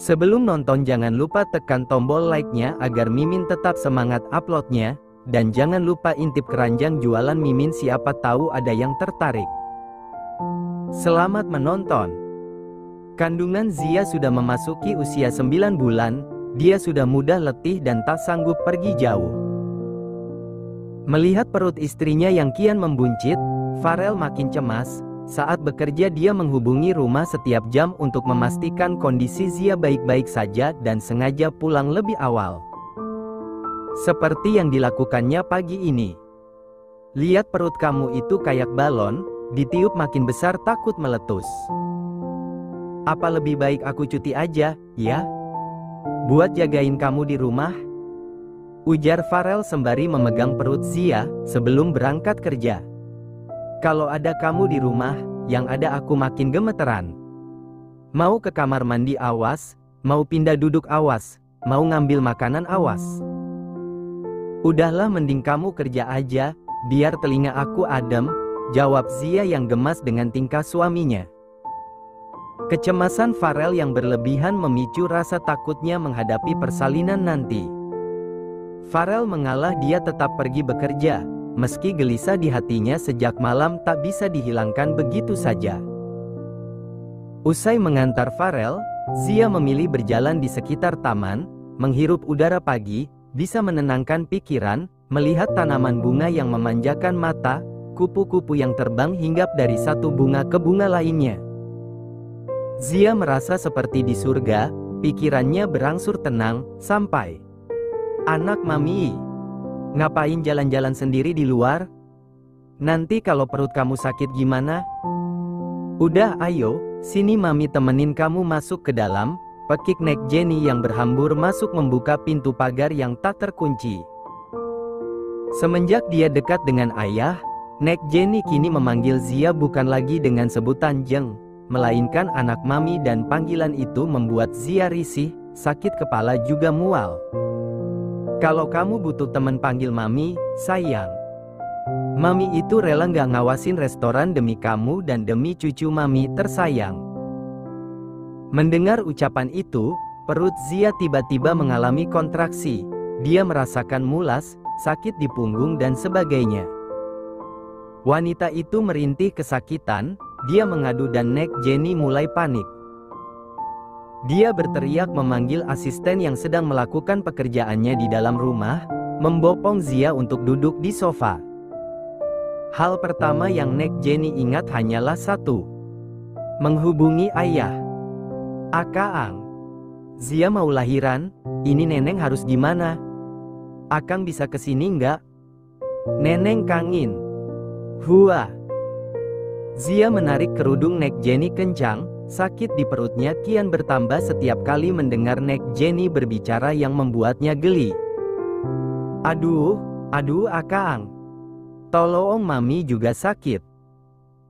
Sebelum nonton jangan lupa tekan tombol like-nya agar Mimin tetap semangat uploadnya, dan jangan lupa intip keranjang jualan Mimin siapa tahu ada yang tertarik. Selamat menonton. Kandungan Zia sudah memasuki usia 9 bulan, dia sudah mudah letih dan tak sanggup pergi jauh. Melihat perut istrinya yang kian membuncit, Farel makin cemas. Saat bekerja dia menghubungi rumah setiap jam untuk memastikan kondisi Zia baik-baik saja dan sengaja pulang lebih awal. Seperti yang dilakukannya pagi ini. Lihat perut kamu itu kayak balon, ditiup makin besar takut meletus. Apa lebih baik aku cuti aja, ya? Buat jagain kamu di rumah? Ujar Farel sembari memegang perut Zia sebelum berangkat kerja. Kalau ada kamu di rumah, yang ada aku makin gemeteran. Mau ke kamar mandi awas, mau pindah duduk awas, mau ngambil makanan awas. Udahlah mending kamu kerja aja, biar telinga aku adem, jawab Zia yang gemas dengan tingkah suaminya. Kecemasan Farel yang berlebihan memicu rasa takutnya menghadapi persalinan nanti. Farel mengalah dia tetap pergi bekerja. Meski gelisah di hatinya sejak malam tak bisa dihilangkan begitu saja. Usai mengantar Farel, Zia memilih berjalan di sekitar taman, menghirup udara pagi, bisa menenangkan pikiran, melihat tanaman bunga yang memanjakan mata, kupu-kupu yang terbang hinggap dari satu bunga ke bunga lainnya. Zia merasa seperti di surga, pikirannya berangsur tenang, sampai. Anak mami, ngapain jalan-jalan sendiri di luar? Nanti kalau perut kamu sakit gimana? Udah ayo, sini mami temenin kamu masuk ke dalam, pekik Nek Jenny yang berhambur masuk membuka pintu pagar yang tak terkunci. Semenjak dia dekat dengan ayah, Nek Jenny kini memanggil Zia bukan lagi dengan sebutan Jeng, melainkan anak mami dan panggilan itu membuat Zia risih, sakit kepala juga mual. Kalau kamu butuh temen panggil mami, sayang. Mami itu rela nggak ngawasin restoran demi kamu dan demi cucu mami tersayang. Mendengar ucapan itu, perut Zia tiba-tiba mengalami kontraksi. Dia merasakan mulas, sakit di punggung dan sebagainya. Wanita itu merintih kesakitan, dia mengadu dan Nek Jenny mulai panik. Dia berteriak memanggil asisten yang sedang melakukan pekerjaannya di dalam rumah, membopong Zia untuk duduk di sofa. Hal pertama yang Nek Jenny ingat hanyalah satu. Menghubungi ayah. Akaang. Zia mau lahiran, ini neneng harus gimana? Akang bisa kesini nggak? Neneng kangin. Hua. Zia menarik kerudung Nek Jenny kencang. Sakit di perutnya kian bertambah setiap kali mendengar Nek Jenny berbicara yang membuatnya geli. Aduh akaang. Tolong mami juga sakit.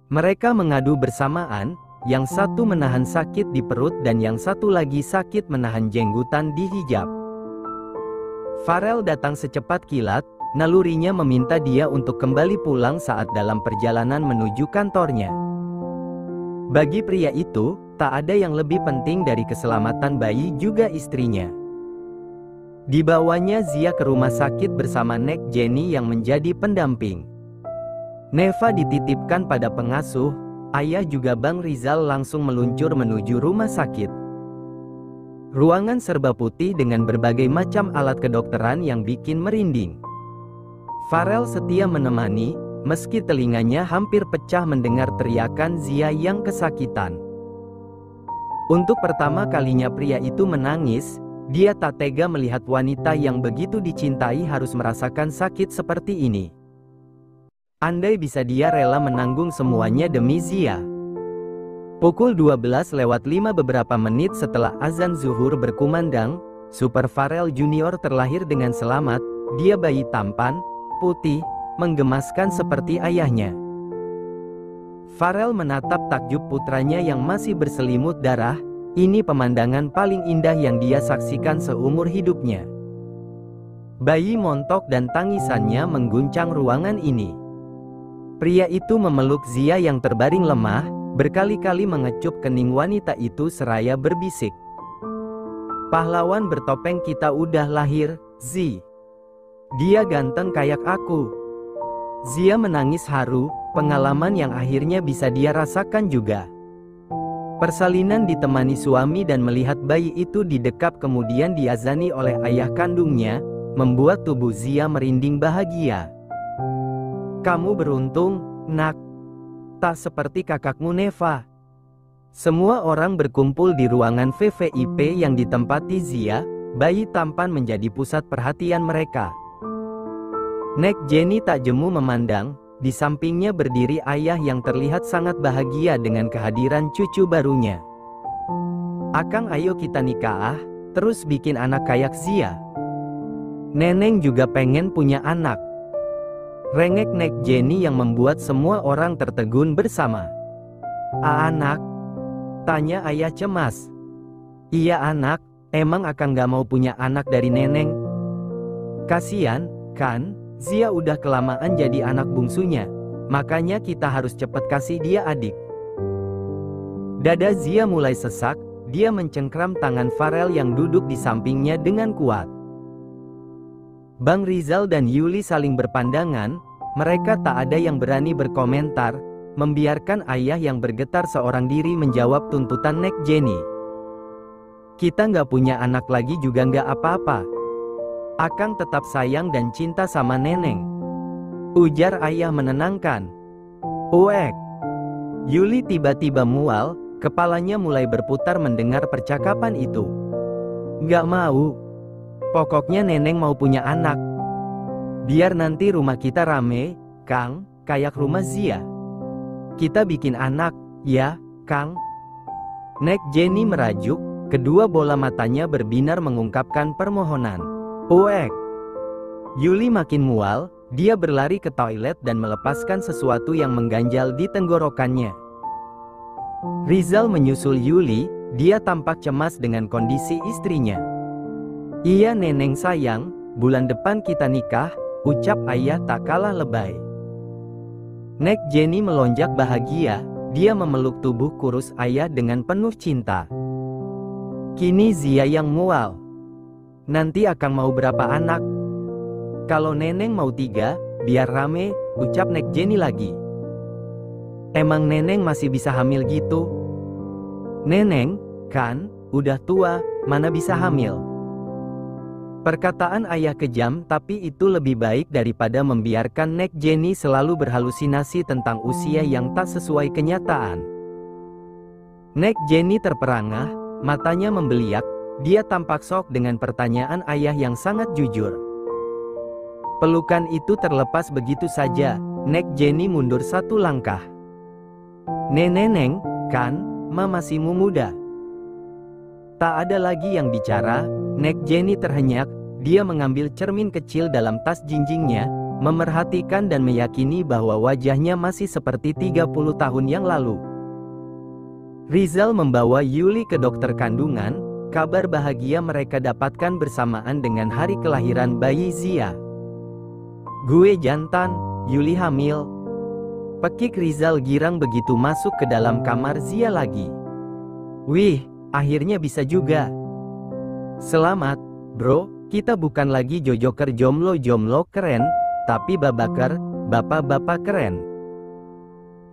Mereka mengadu bersamaan, yang satu menahan sakit di perut dan yang satu lagi sakit menahan jenggutan di hijab. Farel datang secepat kilat, nalurinya meminta dia untuk kembali pulang saat dalam perjalanan menuju kantornya. Bagi pria itu, tak ada yang lebih penting dari keselamatan bayi juga istrinya. Dibawanya Zia ke rumah sakit bersama Nek Jenny yang menjadi pendamping. Neva dititipkan pada pengasuh, ayah juga Bang Rizal langsung meluncur menuju rumah sakit. Ruangan serba putih dengan berbagai macam alat kedokteran yang bikin merinding. Farel setia menemani, meski telinganya hampir pecah mendengar teriakan Zia yang kesakitan. Untuk pertama kalinya pria itu menangis, dia tak tega melihat wanita yang begitu dicintai harus merasakan sakit seperti ini. Andai bisa dia rela menanggung semuanya demi Zia. Pukul 12:05 beberapa menit setelah azan zuhur berkumandang, Super Farel Junior terlahir dengan selamat, dia bayi tampan, putih, menggemaskan seperti ayahnya. Farel menatap takjub putranya yang masih berselimut darah, ini pemandangan paling indah yang dia saksikan seumur hidupnya. Bayi montok dan tangisannya mengguncang ruangan ini. Pria itu memeluk Zia yang terbaring lemah, berkali-kali mengecup kening wanita itu seraya berbisik. Pahlawan bertopeng kita udah lahir, Zi. Dia ganteng kayak aku. Zia menangis haru, pengalaman yang akhirnya bisa dia rasakan juga. Persalinan ditemani suami dan melihat bayi itu didekap kemudian diazani oleh ayah kandungnya, membuat tubuh Zia merinding bahagia. Kamu beruntung, nak. Tak seperti kakakmu Neva. Semua orang berkumpul di ruangan VVIP yang ditempati Zia, bayi tampan menjadi pusat perhatian mereka. Nek Jenny tak jemu memandang, di sampingnya berdiri ayah yang terlihat sangat bahagia dengan kehadiran cucu barunya. Akang, ayo kita nikah, terus bikin anak kayak Zia. Neneng juga pengen punya anak. Rengek Nek Jenny yang membuat semua orang tertegun bersama. Anak? Tanya ayah cemas. Iya anak, emang akang gak mau punya anak dari neneng? Kasian, kan? Zia udah kelamaan jadi anak bungsunya. Makanya kita harus cepet kasih dia adik. Dada Zia mulai sesak, dia mencengkram tangan Farel yang duduk di sampingnya dengan kuat. Bang Rizal dan Yuli saling berpandangan, mereka tak ada yang berani berkomentar, membiarkan ayah yang bergetar seorang diri menjawab tuntutan Nek Jenny. Kita nggak punya anak lagi juga nggak apa-apa. Akang tetap sayang dan cinta sama neneng. Ujar ayah menenangkan. Uek. Yuli tiba-tiba mual, kepalanya mulai berputar mendengar percakapan itu. Nggak mau. Pokoknya neneng mau punya anak. Biar nanti rumah kita rame, Kang, kayak rumah Zia. Kita bikin anak, ya, Kang. Nek Jenny merajuk, kedua bola matanya berbinar mengungkapkan permohonan. Uek. Yuli makin mual, dia berlari ke toilet dan melepaskan sesuatu yang mengganjal di tenggorokannya. Rizal menyusul Yuli, dia tampak cemas dengan kondisi istrinya. Iya neneng sayang, bulan depan kita nikah, ucap ayah tak kalah lebay. Nek Jenny melonjak bahagia, dia memeluk tubuh kurus ayah dengan penuh cinta. Kini Zia yang mual. Nanti akang mau berapa anak? Kalau neneng mau 3, biar rame, ucap Nek Jenny lagi. Emang neneng masih bisa hamil gitu? Neneng, kan, udah tua, mana bisa hamil? Perkataan ayah kejam tapi itu lebih baik daripada membiarkan Nek Jenny selalu berhalusinasi tentang usia yang tak sesuai kenyataan. Nek Jenny terperangah, matanya membeliak. Dia tampak shock dengan pertanyaan ayah yang sangat jujur. Pelukan itu terlepas begitu saja, Nek Jenny mundur satu langkah. Neneng, kan, ma masih muda. Tak ada lagi yang bicara, Nek Jenny terhenyak, dia mengambil cermin kecil dalam tas jinjingnya, memerhatikan dan meyakini bahwa wajahnya masih seperti 30 tahun yang lalu. Rizal membawa Yuli ke dokter kandungan. Kabar bahagia mereka dapatkan bersamaan dengan hari kelahiran bayi Zia. Gue jantan, Yuli hamil. Pekik Rizal girang begitu masuk ke dalam kamar Zia lagi. Wih, akhirnya bisa juga. Selamat, bro, kita bukan lagi jojoker jomblo-jomblo keren, tapi babaker, bapak-bapak keren.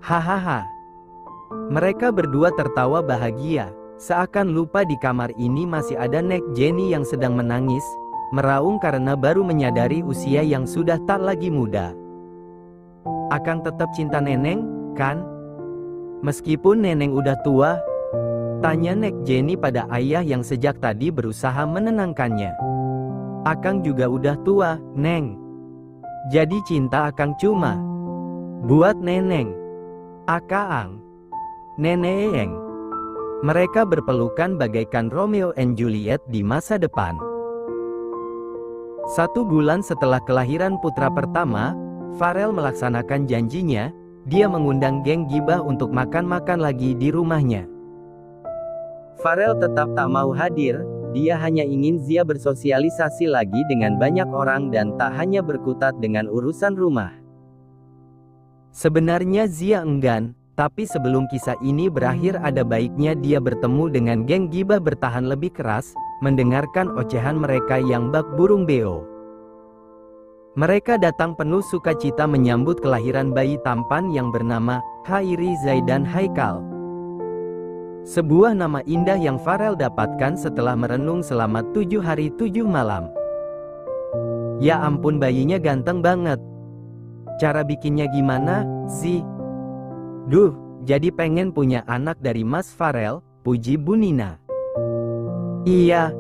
Hahaha. Mereka berdua tertawa bahagia. Seakan lupa di kamar ini masih ada Nek Jenny yang sedang menangis, meraung karena baru menyadari usia yang sudah tak lagi muda. Akang tetap cinta neneng, kan? Meskipun neneng udah tua? Tanya Nek Jenny pada ayah yang sejak tadi berusaha menenangkannya. Akang juga udah tua, Neng. Jadi cinta akang cuma buat neneng. Akaang. Neneng. Mereka berpelukan bagaikan Romeo and Juliet di masa depan. 1 bulan setelah kelahiran putra pertama, Farel melaksanakan janjinya, dia mengundang geng gibah untuk makan-makan lagi di rumahnya. Farel tetap tak mau hadir, dia hanya ingin Zia bersosialisasi lagi dengan banyak orang dan tak hanya berkutat dengan urusan rumah. Sebenarnya Zia enggan, Tapi sebelum kisah ini berakhir ada baiknya dia bertemu dengan geng gibah bertahan lebih keras, mendengarkan ocehan mereka yang bak burung beo. Mereka datang penuh sukacita menyambut kelahiran bayi tampan yang bernama Hairi Zaidan Haikal. Sebuah nama indah yang Farel dapatkan setelah merenung selama 7 hari 7 malam. Ya ampun, bayinya ganteng banget. Cara bikinnya gimana sih? Duh, jadi pengen punya anak dari Mas Farel, puji Bu Nina. Iya,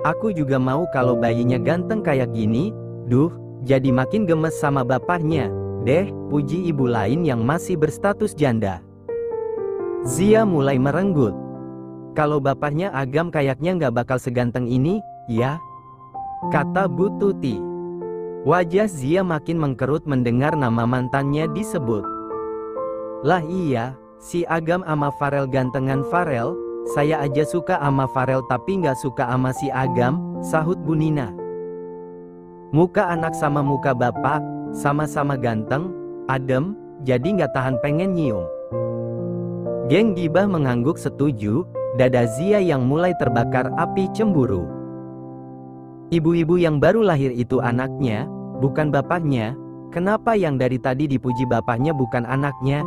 aku juga mau kalau bayinya ganteng kayak gini. Duh, jadi makin gemes sama bapaknya deh, puji ibu lain yang masih berstatus janda. Zia mulai merenggut. Kalau bapaknya Agam kayaknya nggak bakal seganteng ini, ya? Kata Bu Tuti. Wajah Zia makin mengkerut mendengar nama mantannya disebut. Lah iya, si Agam ama Farel gantengan Farel. Saya aja suka ama Farel tapi nggak suka ama si Agam, sahut Bu Nina. Muka anak sama muka bapak, sama-sama ganteng, adem, jadi nggak tahan pengen nyium. Geng gibah mengangguk setuju, dada Zia yang mulai terbakar api cemburu. Ibu-ibu yang baru lahir itu anaknya, bukan bapaknya. Kenapa yang dari tadi dipuji bapaknya bukan anaknya?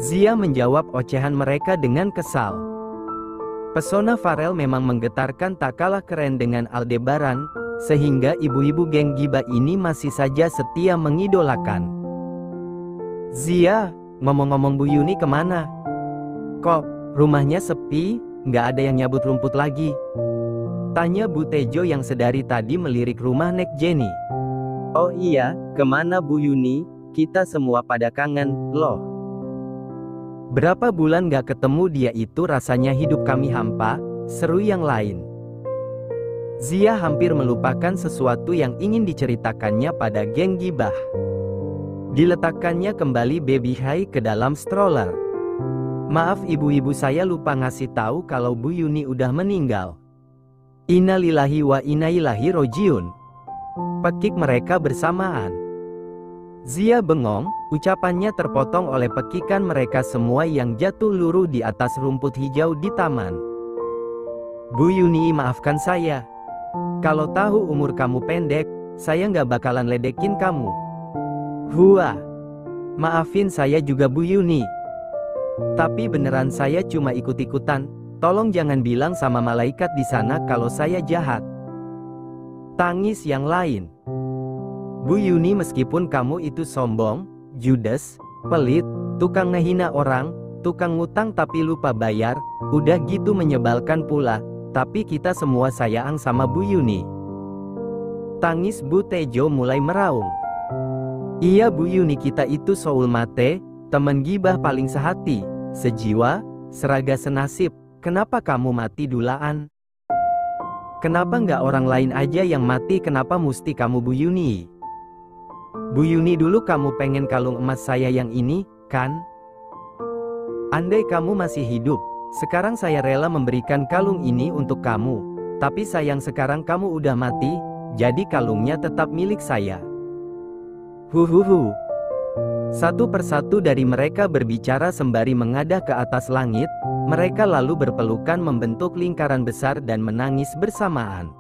Zia menjawab ocehan mereka dengan kesal. Pesona Farel memang menggetarkan tak kalah keren dengan Aldebaran, sehingga ibu-ibu geng gibah ini masih saja setia mengidolakan. Zia, ngomong-ngomong Bu Yuni kemana? Kok rumahnya sepi, nggak ada yang nyabut rumput lagi? Tanya Bu Tejo yang sedari tadi melirik rumah Nek Jenny. Oh iya, kemana Bu Yuni? Kita semua pada kangen, loh. Berapa bulan gak ketemu dia itu rasanya hidup kami hampa, seru yang lain. Zia hampir melupakan sesuatu yang ingin diceritakannya pada geng gibah. Diletakkannya kembali baby Hai ke dalam stroller. Maaf ibu-ibu, saya lupa ngasih tahu kalau Bu Yuni udah meninggal. Innalillahi wa inna ilaihi rojiun. Pekik mereka bersamaan. Zia bengong, ucapannya terpotong oleh pekikan mereka semua yang jatuh luruh di atas rumput hijau di taman. Bu Yuni, maafkan saya. Kalau tahu umur kamu pendek, saya nggak bakalan ledekin kamu. Hua. Maafin saya juga Bu Yuni. Tapi beneran saya cuma ikut-ikutan, tolong jangan bilang sama malaikat di sana kalau saya jahat. Tangis yang lain. Bu Yuni, meskipun kamu itu sombong, judes, pelit, tukang ngehina orang, tukang ngutang tapi lupa bayar, udah gitu menyebalkan pula, tapi kita semua sayang sama Bu Yuni. Tangis Bu Tejo mulai meraung. Iya Bu Yuni, kita itu soul mate, temen gibah paling sehati, sejiwa, seraga senasib, kenapa kamu mati dulaan? Kenapa nggak orang lain aja yang mati, kenapa mesti kamu Bu Yuni? Bu Yuni, dulu kamu pengen kalung emas saya yang ini, kan? Andai kamu masih hidup, sekarang saya rela memberikan kalung ini untuk kamu. Tapi sayang sekarang kamu udah mati, jadi kalungnya tetap milik saya. Huhuhu. Satu persatu dari mereka berbicara sembari mengadah ke atas langit, mereka lalu berpelukan membentuk lingkaran besar dan menangis bersamaan.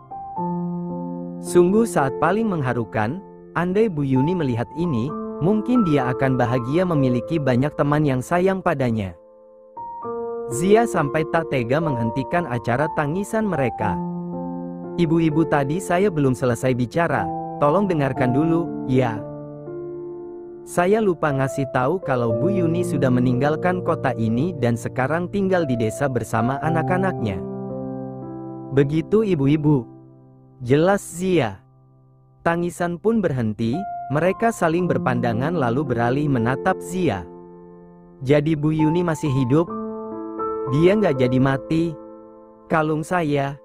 Sungguh saat paling mengharukan. Andai Bu Yuni melihat ini, mungkin dia akan bahagia memiliki banyak teman yang sayang padanya. Zia sampai tak tega menghentikan acara tangisan mereka. Ibu-ibu, tadi saya belum selesai bicara, tolong dengarkan dulu, ya. Saya lupa ngasih tahu kalau Bu Yuni sudah meninggalkan kota ini dan sekarang tinggal di desa bersama anak-anaknya. Begitu ibu-ibu. Jelas Zia. Tangisan pun berhenti, mereka saling berpandangan lalu beralih menatap Zia. Jadi Bu Yuni masih hidup? Dia nggak jadi mati. Kalung saya.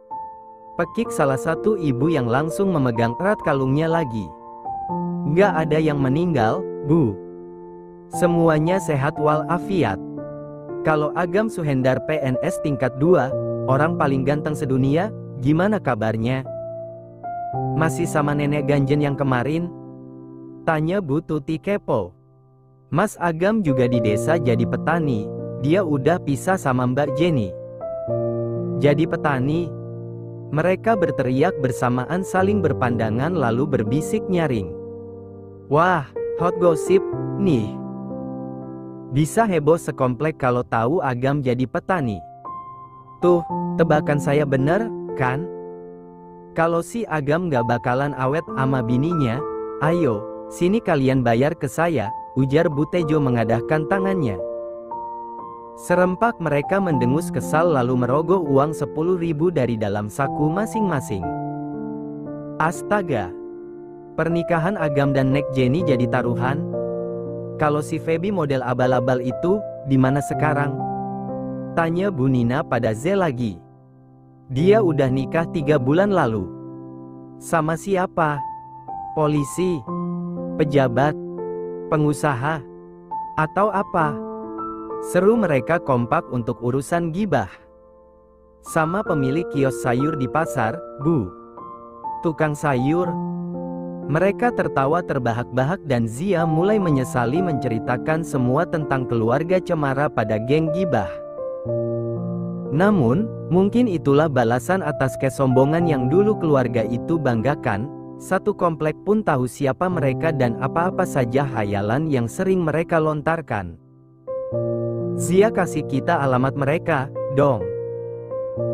Pekik salah satu ibu yang langsung memegang erat kalungnya lagi. Nggak ada yang meninggal, Bu. Semuanya sehat walafiat. Kalau Agam Suhendar PNS tingkat 2, orang paling ganteng sedunia, gimana kabarnya? Masih sama nenek ganjen yang kemarin? Tanya Bu Tuti kepo. Mas Agam juga di desa jadi petani, dia udah pisah sama Mbak Jenny. Jadi petani? Mereka berteriak bersamaan saling berpandangan lalu berbisik nyaring. Wah, hot gossip, nih. Bisa heboh sekomplek kalau tahu Agam jadi petani. Tuh, tebakan saya bener, kan? Kalau si Agam gak bakalan awet ama bininya, ayo, sini kalian bayar ke saya, ujar Butejo mengadahkan tangannya. Serempak mereka mendengus kesal lalu merogoh uang 10.000 dari dalam saku masing-masing. Astaga! Pernikahan Agam dan Nek Jenny jadi taruhan? Kalau si Feby model abal-abal itu, di mana sekarang? Tanya Bu Nina pada Z lagi. Dia udah nikah 3 bulan lalu. Sama siapa? Polisi? Pejabat? Pengusaha? Atau apa? Seru mereka kompak untuk urusan gibah. Sama pemilik kios sayur di pasar, Bu. Tukang sayur? Mereka tertawa terbahak-bahak dan Zia mulai menyesali menceritakan semua tentang keluarga cemara pada geng gibah. Namun, mungkin itulah balasan atas kesombongan yang dulu keluarga itu banggakan. Satu komplek pun tahu siapa mereka dan apa-apa saja hayalan yang sering mereka lontarkan. Zia kasih kita alamat mereka, dong.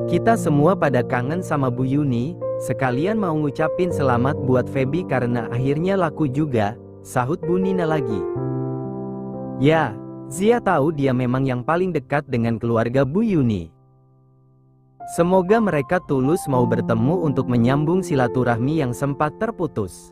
Kita semua pada kangen sama Bu Yuni, sekalian mau ngucapin selamat buat Feby karena akhirnya laku juga, sahut Bu Nina lagi. Ya, Zia tahu dia memang yang paling dekat dengan keluarga Bu Yuni. Semoga mereka tulus mau bertemu untuk menyambung silaturahmi yang sempat terputus.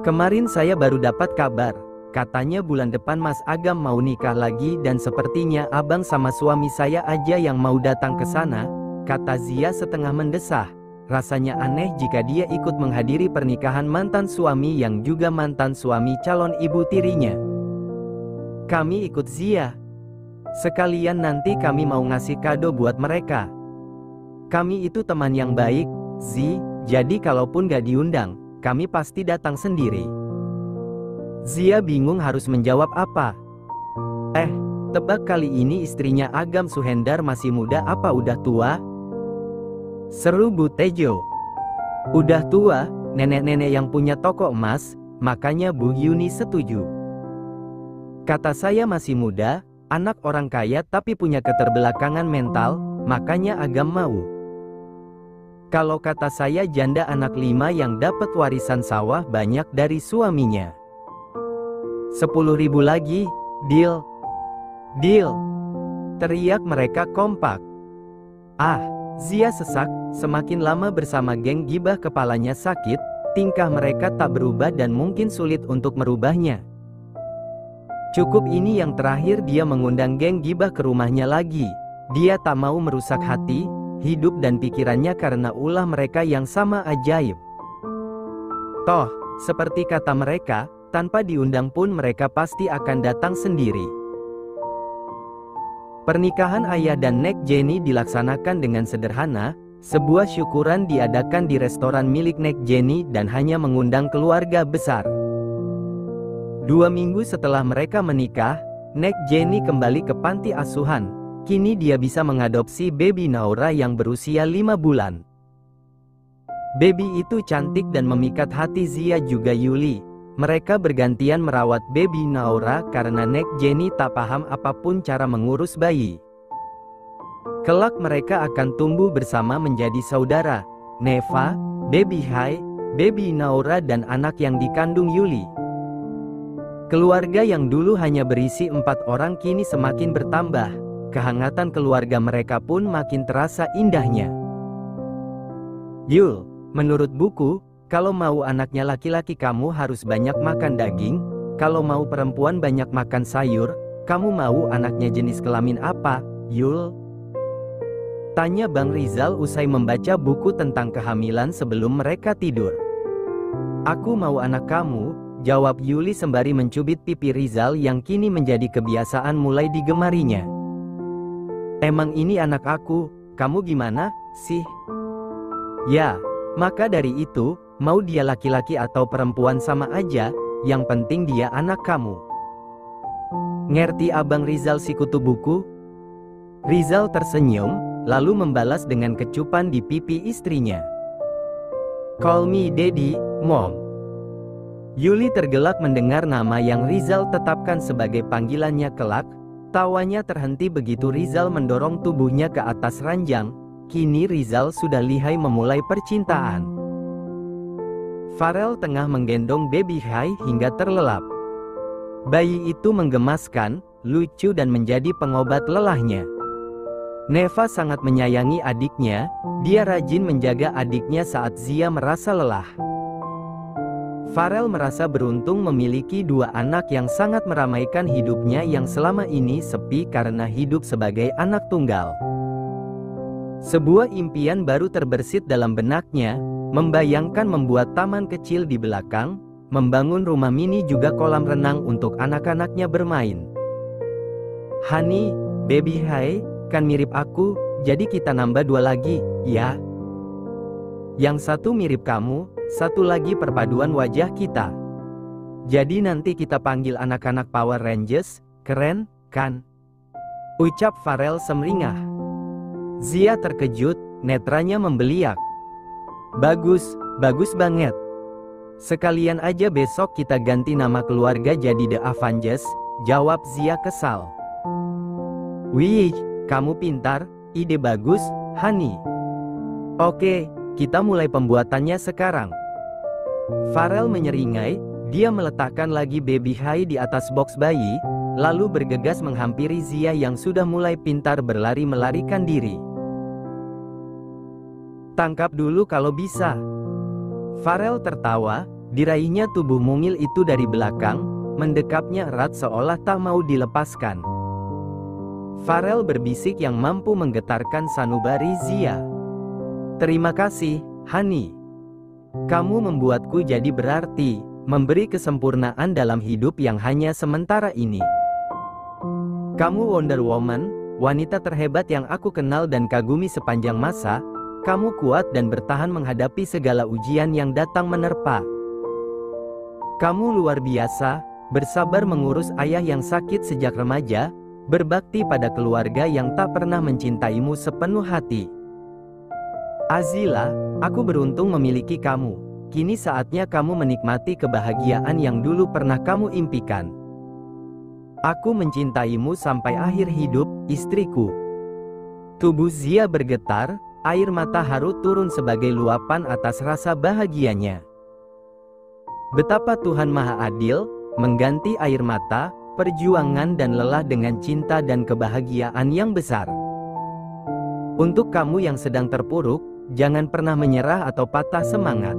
Kemarin saya baru dapat kabar, katanya bulan depan Mas Agam mau nikah lagi dan sepertinya abang sama suami saya aja yang mau datang ke sana, kata Zia setengah mendesah. Rasanya aneh jika dia ikut menghadiri pernikahan mantan suami yang juga mantan suami calon ibu tirinya. Kami ikut Zia. Sekalian nanti kami mau ngasih kado buat mereka. Kami itu teman yang baik, Zi, jadi kalaupun gak diundang, kami pasti datang sendiri. Zia bingung harus menjawab apa. Tebak kali ini istrinya Agam Suhendar masih muda apa udah tua? Seru Butejo. Udah tua, nenek-nenek yang punya toko emas, makanya Bu Yuni setuju. Kata saya masih muda, anak orang kaya tapi punya keterbelakangan mental, makanya Agam mau. Kalau kata saya janda anak 5 yang dapat warisan sawah banyak dari suaminya. 10.000 lagi, deal. Deal. Teriak mereka kompak. Zia sesak, semakin lama bersama geng gibah kepalanya sakit, tingkah mereka tak berubah dan mungkin sulit untuk merubahnya. Cukup ini yang terakhir dia mengundang geng gibah ke rumahnya lagi. Dia tak mau merusak hati, hidup dan pikirannya karena ulah mereka yang sama ajaib. Toh, seperti kata mereka, tanpa diundang pun mereka pasti akan datang sendiri. Pernikahan ayah dan Nek Jenny dilaksanakan dengan sederhana. Sebuah syukuran diadakan di restoran milik Nek Jenny dan hanya mengundang keluarga besar. 2 minggu setelah mereka menikah, Nek Jenny kembali ke panti asuhan. Kini dia bisa mengadopsi baby Naura yang berusia 5 bulan. Baby itu cantik dan memikat hati Zia juga Yuli. Mereka bergantian merawat baby Naura karena Nek Jenny tak paham apapun cara mengurus bayi. Kelak mereka akan tumbuh bersama menjadi saudara, Neva, baby Hai, baby Naura dan anak yang dikandung Yuli. Keluarga yang dulu hanya berisi 4 orang kini semakin bertambah. Kehangatan keluarga mereka pun makin terasa indahnya. Yul, menurut buku, kalau mau anaknya laki-laki kamu harus banyak makan daging, kalau mau perempuan banyak makan sayur, kamu mau anaknya jenis kelamin apa, Yul? Tanya Bang Rizal usai membaca buku tentang kehamilan sebelum mereka tidur. Aku mau anak kamu, jawab Yuli sembari mencubit pipi Rizal yang kini menjadi kebiasaan mulai digemarinya. Emang ini anak aku, kamu gimana, sih? Ya, maka dari itu, mau dia laki-laki atau perempuan sama aja, yang penting dia anak kamu. Ngerti Abang Rizal si kutu buku? Rizal tersenyum, lalu membalas dengan kecupan di pipi istrinya. Call me Daddy, Mom. Yuli tergelak mendengar nama yang Rizal tetapkan sebagai panggilannya kelak. Tawanya terhenti begitu Rizal mendorong tubuhnya ke atas ranjang. Kini Rizal sudah lihai memulai percintaan. Farel tengah menggendong baby Hai hingga terlelap. Bayi itu menggemaskan, lucu dan menjadi pengobat lelahnya. Neva sangat menyayangi adiknya, dia rajin menjaga adiknya saat Zia merasa lelah. Farel merasa beruntung memiliki dua anak yang sangat meramaikan hidupnya yang selama ini sepi karena hidup sebagai anak tunggal. Sebuah impian baru terbersit dalam benaknya, membayangkan membuat taman kecil di belakang, membangun rumah mini juga kolam renang untuk anak-anaknya bermain. Honey, baby Hai, kan mirip aku, jadi kita nambah 2 lagi, ya? Yang satu mirip kamu, satu lagi perpaduan wajah kita. Jadi nanti kita panggil anak-anak Power Rangers, keren, kan? Ucap Farel semringah. Zia terkejut, netranya membeliak. Bagus, bagus banget. Sekalian aja besok kita ganti nama keluarga jadi The Avengers, jawab Zia kesal. Wih, kamu pintar, ide bagus, Honey. Oke, kita mulai pembuatannya sekarang. Farel menyeringai, dia meletakkan lagi baby Hai di atas box bayi, lalu bergegas menghampiri Zia yang sudah mulai pintar berlari melarikan diri. Tangkap dulu kalau bisa. Farel tertawa, diraihnya tubuh mungil itu dari belakang, mendekapnya erat seolah tak mau dilepaskan. Farel berbisik yang mampu menggetarkan sanubari Zia. Terima kasih, Honey. Kamu membuatku jadi berarti, memberi kesempurnaan dalam hidup yang hanya sementara ini. Kamu Wonder Woman, wanita terhebat yang aku kenal dan kagumi sepanjang masa. Kamu kuat dan bertahan menghadapi segala ujian yang datang menerpa. Kamu luar biasa, bersabar mengurus ayah yang sakit sejak remaja, berbakti pada keluarga yang tak pernah mencintaimu sepenuh hati. Azila, aku beruntung memiliki kamu. Kini saatnya kamu menikmati kebahagiaan yang dulu pernah kamu impikan. Aku mencintaimu sampai akhir hidup, istriku. Tubuh Zia bergetar, air mata haru turun sebagai luapan atas rasa bahagianya. Betapa Tuhan Maha Adil, mengganti air mata, perjuangan dan lelah dengan cinta dan kebahagiaan yang besar. Untuk kamu yang sedang terpuruk, jangan pernah menyerah atau patah semangat.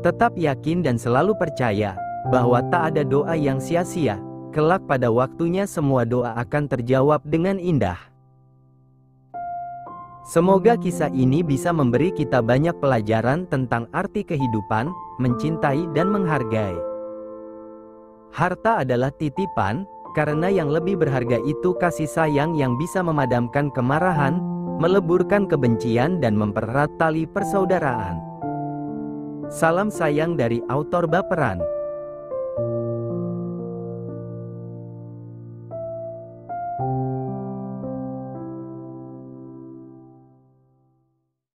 Tetap yakin dan selalu percaya bahwa tak ada doa yang sia-sia. Kelak pada waktunya semua doa akan terjawab dengan indah. Semoga kisah ini bisa memberi kita banyak pelajaran tentang arti kehidupan, mencintai dan menghargai. Harta adalah titipan, karena yang lebih berharga itu kasih sayang yang bisa memadamkan kemarahan, meleburkan kebencian dan mempererat tali persaudaraan. Salam sayang dari autor baperan.